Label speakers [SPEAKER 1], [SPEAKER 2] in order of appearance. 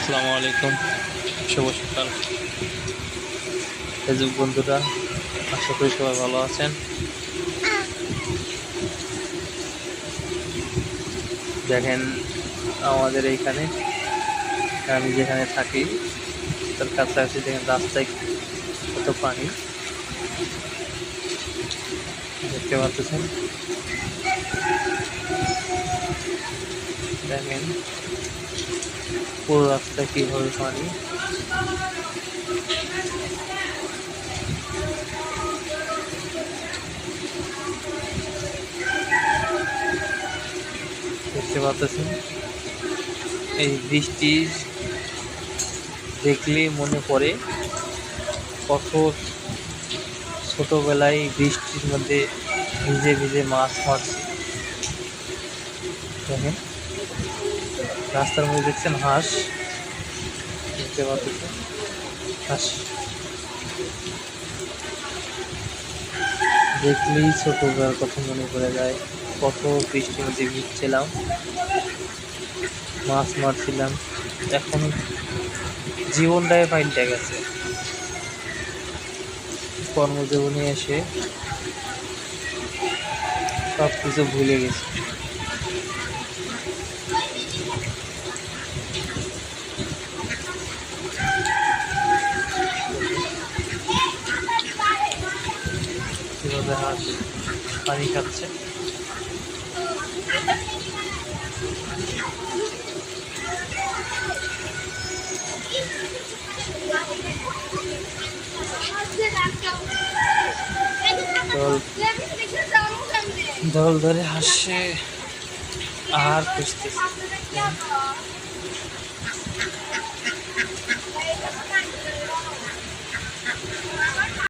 [SPEAKER 1] আসসালামু আলাইকুম, শুভ সকাল ফেসবুক বন্ধুরা। আশা করি সবাই ভালো আছেন। দেখেন আমাদের এইখানে, আমি যেখানে থাকি তার কাছাকাছি দেখেন রাস্তায় কত পানি দেখতে পাচ্ছেন। দেখেন পুরো রাস্তায় কীভাবে পানি। দেখতে পাচ্ছেন এই বৃষ্টি দেখলেই মনে পড়ে কত ছোটবেলায় বৃষ্টির মধ্যে ভিজে ভিজে মাছ মারছি। দেখেন রাস্তার মধ্যে দেখছেন হাঁস, দেখতে পাচ্ছেন হাঁস দেখলেই ছোটবেলার কথা মনে পড়ে যায়। কত বৃষ্টির মধ্যে ভিজছিলাম, মাছ মারছিলাম। এখন জীবনটাই পাল্টে গেছে। কর্মজীবনে এসে সব কিছু ভুলে গেছি। কিভাবে হাঁস পানি খাচ্ছে। দল ধরে হাসে আর খুঁজতেছে।